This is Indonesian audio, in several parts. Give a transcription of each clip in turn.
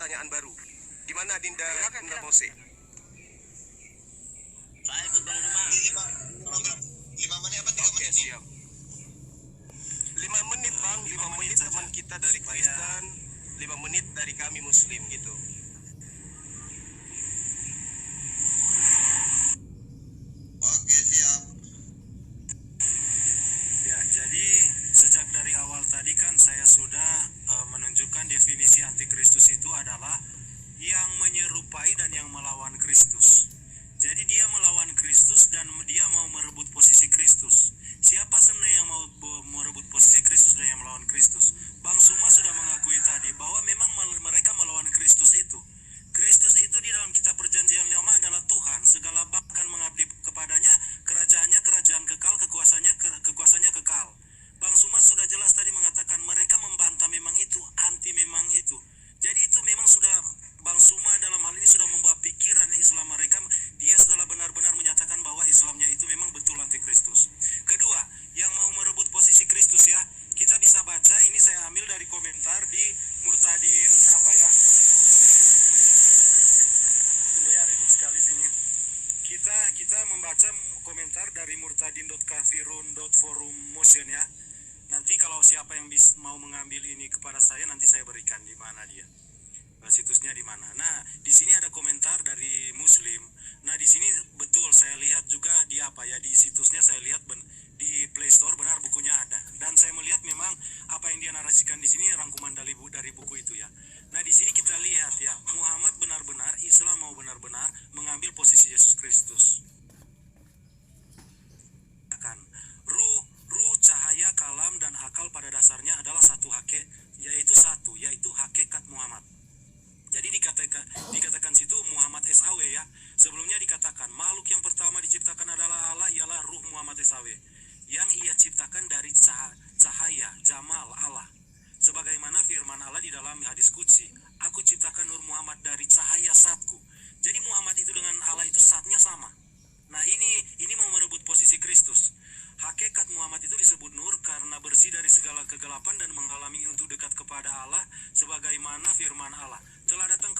pertanyaan baru. Gimana Dinda Mose? Saya ikut Bang Juma. 5 menit apa 3 menit nih? Siap. 5 menit Bang, 5 menit teman kita dari Kristen, 5 menit dari kami Muslim gitu. Oke, siap. Ya, jadi sejak dari awal tadi kan saya sudah menunjukkan definisi antikristus itu adalah yang menyerupai dan yang melawan Kristus. Jadi dia melawan Kristus dan dia mau merebut posisi Kristus. Siapa sebenarnya yang mau merebut posisi Kristus dan yang melawan Kristus? Bang Suma sudah mengakui tadi bahwa memang mereka melawan Kristus itu. Kristus itu di dalam kitab perjanjian lama adalah Tuhan, segala bahkan mengabdi kepadanya, kerajaannya kerajaan kekal, kekuasaannya kekal. Bang Suma sudah jelas tadi mengatakan mereka membantah memang itu, anti memang itu. Jadi itu memang sudah Bang Suma dalam hal ini sudah membawa pikiran Islam mereka. Dia setelah benar-benar menyatakan bahwa Islamnya itu memang betul antikristus. Kedua, yang mau merebut posisi Kristus ya, kita bisa baca, ini saya ambil dari komentar di Murtadin tunggu ya, ribut sekali sini. Kita membaca komentar dari murtadin.kafirun.forum motion ya. Nanti kalau siapa yang mau mengambil ini kepada saya, nanti saya berikan di mana dia. Situsnya di mana. Nah, di sini ada komentar dari Muslim. Nah, di sini betul saya lihat juga di di situsnya saya lihat di Play Store benar bukunya ada. Dan saya melihat memang apa yang dia narasikan di sini rangkuman dari buku itu ya. Nah, di sini kita lihat ya, Muhammad benar-benar, Islam mau benar-benar mengambil posisi Yesus Kristus. Akan ruh, cahaya, kalam dan akal pada dasarnya adalah satu yaitu hakikat Muhammad. Jadi dikatakan situ Muhammad SAW ya. Sebelumnya dikatakan makhluk yang pertama diciptakan adalah Allah, ialah ruh Muhammad SAW yang ia ciptakan dari cahaya jamal Allah. Sebagaimana firman Allah di dalam hadis qudsi, aku ciptakan Nur Muhammad dari cahaya zatku. Jadi Muhammad itu dengan Allah itu zatnya sama. Nah, ini mau merebut posisi Kristus. Hakikat Muhammad itu disebut nur karena bersih dari segala kegelapan dan menghalangi untuk dekat kepada Allah, sebagaimana firman Allah, telah datang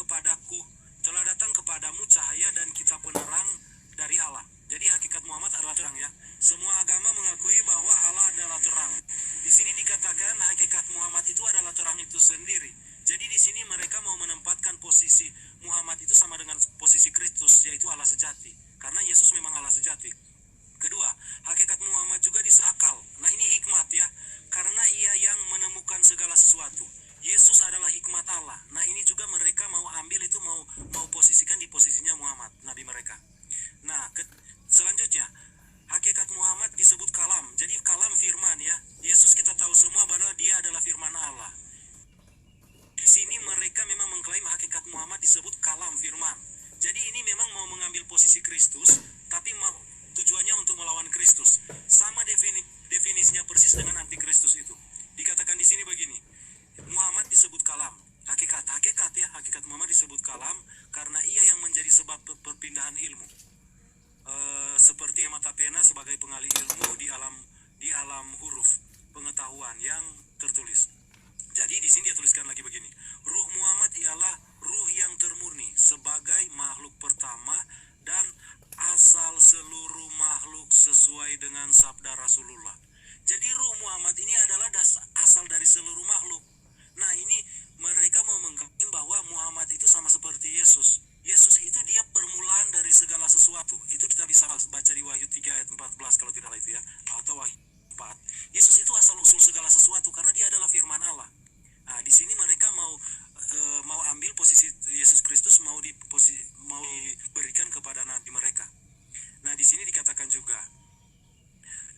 kepadamu cahaya dan kitab penerang dari Allah. Jadi hakikat Muhammad adalah terang ya. Semua agama mengakui bahwa Allah adalah terang. Di sini dikatakan hakikat Muhammad itu adalah terang itu sendiri. Jadi di sini mereka mau menempatkan posisi Muhammad itu sama dengan posisi Kristus, yaitu Allah sejati. Karena Yesus memang Allah sejati. Kedua, hakikat Muhammad juga disakal. Nah, ini hikmat ya, karena ia yang menemukan segala sesuatu. Yesus adalah hikmat Allah. Nah, ini juga mereka mau ambil itu, mau posisikan di posisinya Muhammad, Nabi mereka. Nah, selanjutnya, hakikat Muhammad disebut kalam. Jadi kalam firman ya. Yesus kita tahu semua bahwa dia adalah firman Allah. Di sini mereka memang mengklaim hakikat Muhammad disebut kalam firman. Jadi ini memang mau mengambil posisi Kristus, tapi tujuannya untuk melawan Kristus. Sama definisinya persis dengan antikristus itu. Dikatakan di sini begini, Muhammad disebut kalam. Hakikat Muhammad disebut kalam karena ia yang menjadi sebab perpindahan ilmu. Seperti mata pena sebagai pengalih ilmu di alam huruf pengetahuan yang tertulis. Jadi di sini dia tuliskan lagi begini, ruh Muhammad ialah ruh yang termurni sebagai makhluk pertama dan asal seluruh makhluk sesuai dengan sabda Rasulullah. Jadi ruh Muhammad ini adalah asal dari seluruh makhluk. Nah, ini mereka mau mengklaim bahwa Muhammad itu sama seperti Yesus. Yesus itu dia permulaan dari segala sesuatu. Itu kita bisa baca di Wahyu 3 ayat 14 kalau tidak salah itu ya, atau Wahyu 4. Yesus itu asal usul segala sesuatu karena dia adalah firman Allah. Nah, di sini mereka mau ambil posisi Yesus Kristus, mau diberikan kepada nabi mereka. Nah, di sini dikatakan juga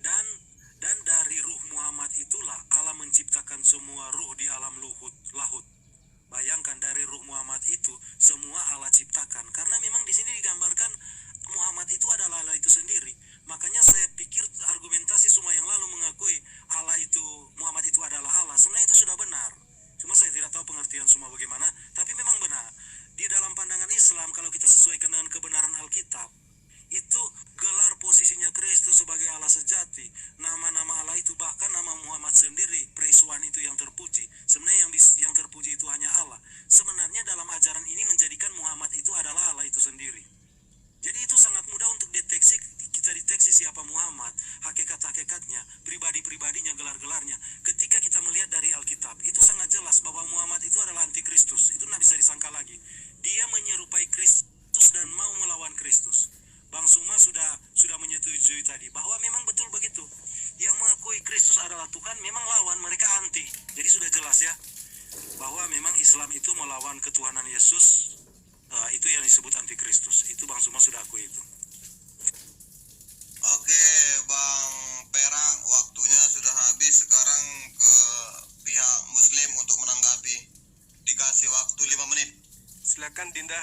dan dari ruh Muhammad itulah Allah menciptakan semua ruh di alam lahut. Bayangkan, dari ruh Muhammad itu semua Allah ciptakan. Karena memang di sini digambarkan Muhammad itu adalah Allah itu sendiri. Makanya saya pikir argumentasi semua yang lalu mengakui Muhammad itu adalah Allah, sebenarnya itu sudah benar. Cuma saya tidak tahu pengertian semua bagaimana, tapi memang benar. Di dalam pandangan Islam, kalau kita sesuaikan dengan kebenaran Alkitab, itu gelar posisinya Kristus sebagai Allah sejati. Nama-nama Allah itu, bahkan nama Muhammad sendiri, Praise One itu yang terpuji. Sebenarnya yang terpuji itu hanya Allah. Sebenarnya dalam ajaran Kristus. Itu tidak bisa disangka lagi. Dia menyerupai Kristus dan mau melawan Kristus. Bang Suma sudah menyetujui tadi bahwa memang betul begitu. Yang mengakui Kristus adalah Tuhan memang lawan, mereka anti. Jadi sudah jelas ya bahwa memang Islam itu melawan ketuhanan Yesus. Itu yang disebut anti Kristus. Itu Bang Suma sudah akui itu. Oke, Bang Perang, waktunya sudah habis. Sekarang ke pihak Muslim untuk menanggapi. Dikasih waktu 5 menit. Silakan Dinda,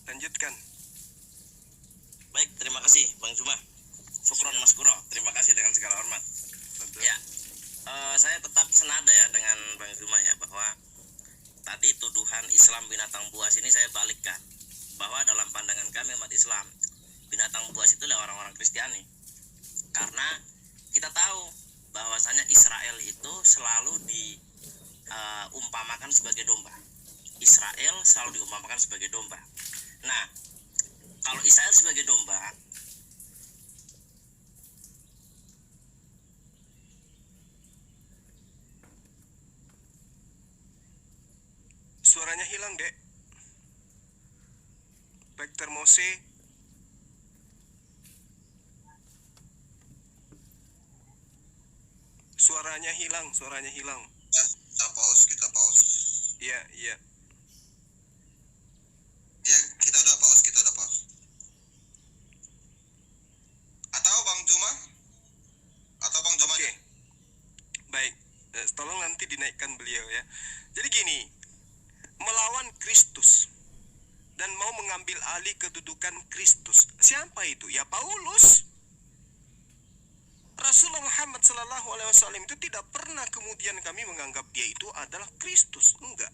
lanjutkan. Baik, terima kasih Bang Zuma. Syukron Mas Kuro, terima kasih dengan segala hormat. Ya, saya tetap senada ya dengan Bang Zuma ya, bahwa tadi tuduhan Islam binatang buas ini saya balikkan, bahwa dalam pandangan kami umat Islam, binatang buas itu adalah orang-orang Kristiani. Karena kita tahu bahwasanya Israel itu selalu diumpamakan sebagai domba. Israel selalu diumpamakan sebagai domba. Nah, kalau Israel sebagai domba, Suaranya hilang, Dek. Baik termose. Suaranya hilang. Ya, kita pause. Iya. Ya, kita udah pause. Atau Bang Zuma? Oke. Baik, tolong nanti dinaikkan beliau ya. Jadi gini, melawan Kristus dan mau mengambil alih kedudukan Kristus. Siapa itu? Ya Paulus. Rasulullah Muhammad SAW itu tidak pernah kemudian kami menganggap dia itu adalah Kristus. Enggak.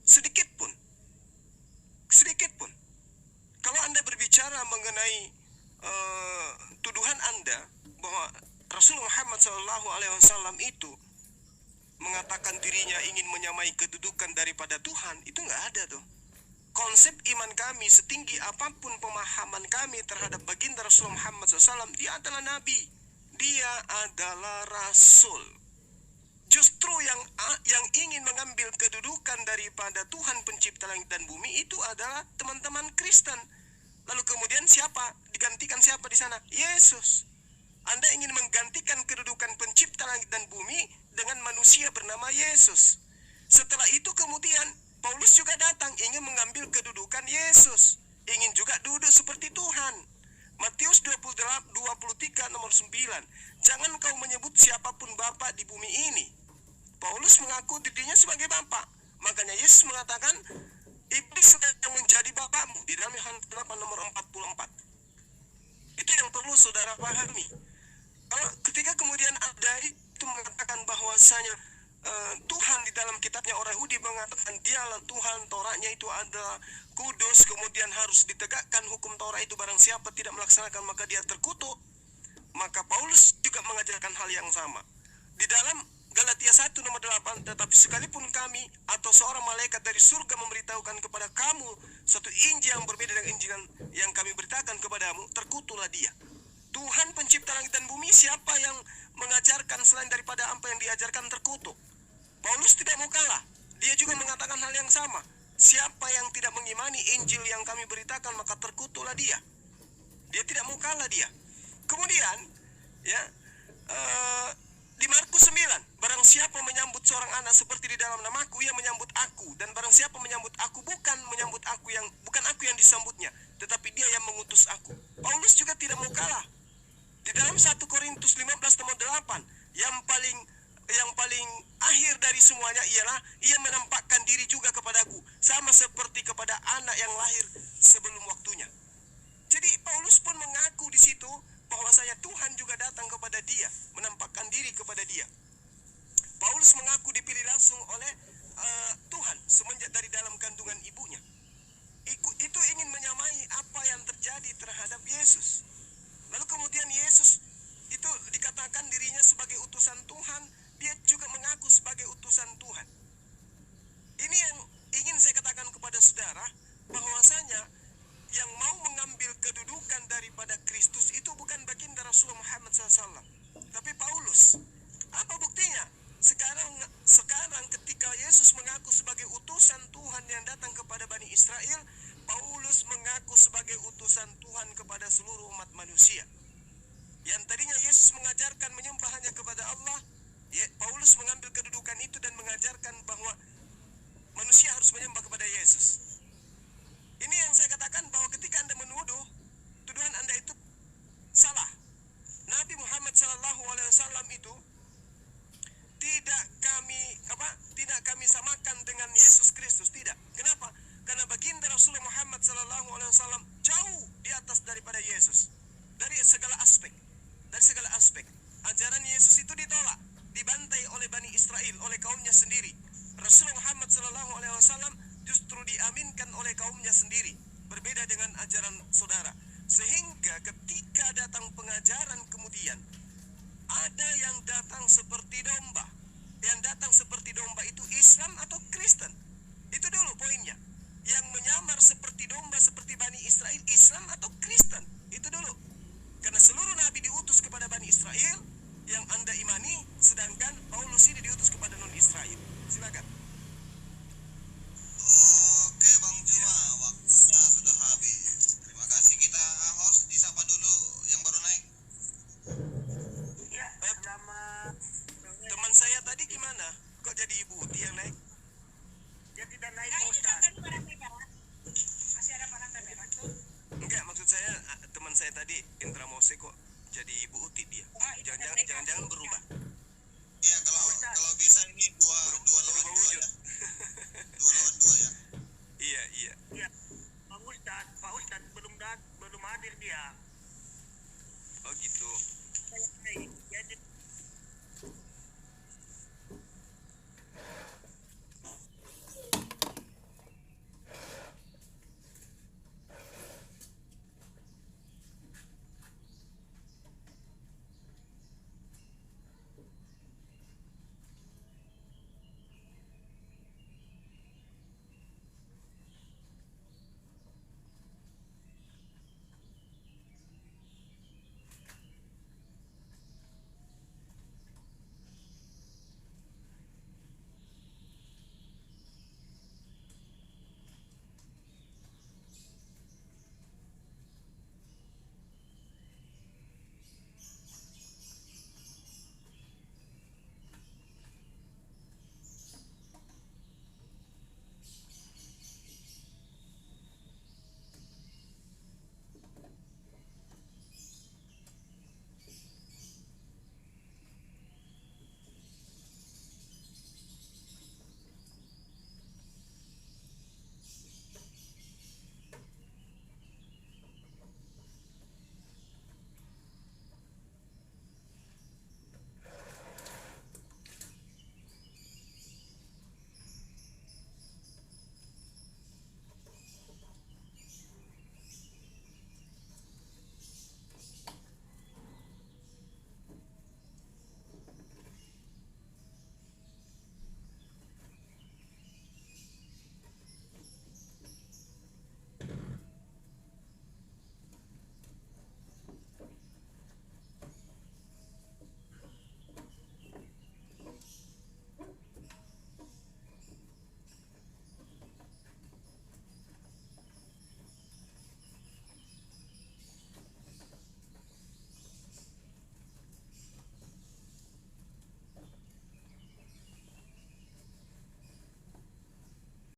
Sedikit pun. Kalau Anda berbicara mengenai tuduhan Anda bahwa Rasulullah Muhammad SAW itu mengatakan dirinya ingin menyamai kedudukan daripada Tuhan, itu nggak ada tuh. Konsep iman kami setinggi apapun pemahaman kami terhadap baginda Rasulullah Muhammad SAW, dia adalah Nabi, dia adalah Rasul. Justru yang ingin mengambil kedudukan daripada Tuhan pencipta langit dan bumi itu adalah teman-teman Kristen. Lalu kemudian siapa? Digantikan siapa di sana? Yesus. Anda ingin menggantikan kedudukan pencipta langit dan bumi dengan manusia bernama Yesus. Setelah itu kemudian Paulus juga datang ingin mengambil kedudukan Yesus. Ingin juga duduk seperti Tuhan. Matius 23 nomor 9. Jangan kau menyebut siapapun Bapa di bumi ini. Paulus mengaku dirinya sebagai Bapa. Makanya Yesus mengatakan, iblis yang menjadi bapakmu di dalam Yohanes 8 nomor 44. Itu yang perlu saudara pahami. Kalau ketika kemudian ada itu mengatakan bahwasanya Tuhan di dalam kitabnya orang Yahudi mengatakan dialah Tuhan, Tauratnya itu adalah kudus, kemudian harus ditegakkan hukum Taurat itu, barang siapa tidak melaksanakan maka dia terkutuk. Maka Paulus juga mengajarkan hal yang sama. Di dalam Galatia 1 nomor 8, tetapi sekalipun kami atau seorang malaikat dari surga memberitahukan kepada kamu suatu Injil yang berbeda dengan Injil yang kami beritakan kepadamu, terkutuklah dia. Tuhan pencipta langit dan bumi, siapa yang mengajarkan selain daripada apa yang diajarkan terkutuk. Paulus tidak mau kalah. Dia juga mengatakan hal yang sama. Siapa yang tidak mengimani Injil yang kami beritakan maka terkutuklah dia. Dia tidak mau kalah dia. Kemudian ya di Markus 9, barang siapa menyambut seorang anak seperti di dalam namaku, ia menyambut aku, dan barang siapa menyambut aku bukan aku yang disambutnya, tetapi dia yang mengutus aku. Paulus juga tidak mau kalah. Di dalam 1 Korintus 15 nomor 8, yang paling akhir dari semuanya ialah ia menampakkan diri juga kepadaku, sama seperti kepada anak yang lahir sebelum waktunya. Jadi Paulus pun mengaku di situ bahwasanya Tuhan juga datang kepada dia, menampakkan diri kepada dia. Paulus mengaku dipilih langsung oleh Tuhan semenjak dari dalam kandungan ibunya. Itu ingin menyamai apa yang terjadi terhadap Yesus. Lalu kemudian Yesus itu dikatakan dirinya sebagai utusan Tuhan, dia juga mengaku sebagai utusan Tuhan. Ini yang ingin saya katakan kepada saudara, bahwasanya yang mau mengambil kedudukan daripada Kristus itu bukan baginda Rasulullah Muhammad SAW, tapi Paulus. Apa buktinya? Sekarang ketika Yesus mengaku sebagai utusan Tuhan yang datang kepada Bani Israel, Paulus mengaku sebagai utusan Tuhan kepada seluruh umat manusia. Yang tadinya Yesus mengajarkan menyembah hanya kepada Allah, Paulus mengambil kedudukan itu dan mengajarkan bahwa manusia harus menyembah kepada Yesus. Ini yang saya katakan bahwa ketika Anda menuduh, tuduhan Anda itu salah. Nabi Muhammad SAW itu tidak kami samakan dengan Yesus Kristus, tidak. Kenapa? Karena baginda Rasulullah Muhammad SAW jauh di atas daripada Yesus dari segala aspek. Ajaran Yesus itu ditolak, dibantai oleh Bani Israel, oleh kaumnya sendiri. Rasulullah Muhammad SAW justru diaminkan oleh kaumnya sendiri, berbeda dengan ajaran saudara. Sehingga ketika datang pengajaran kemudian ada yang datang seperti domba. Yang datang seperti domba itu Islam atau Kristen? Itu dulu poinnya. Yang menyamar seperti domba seperti Bani Israel, Islam atau Kristen? Itu dulu. Karena seluruh nabi diutus kepada Bani Israel yang Anda imani, sedangkan Paulus ini diutus kepada non-Israel. Silakan.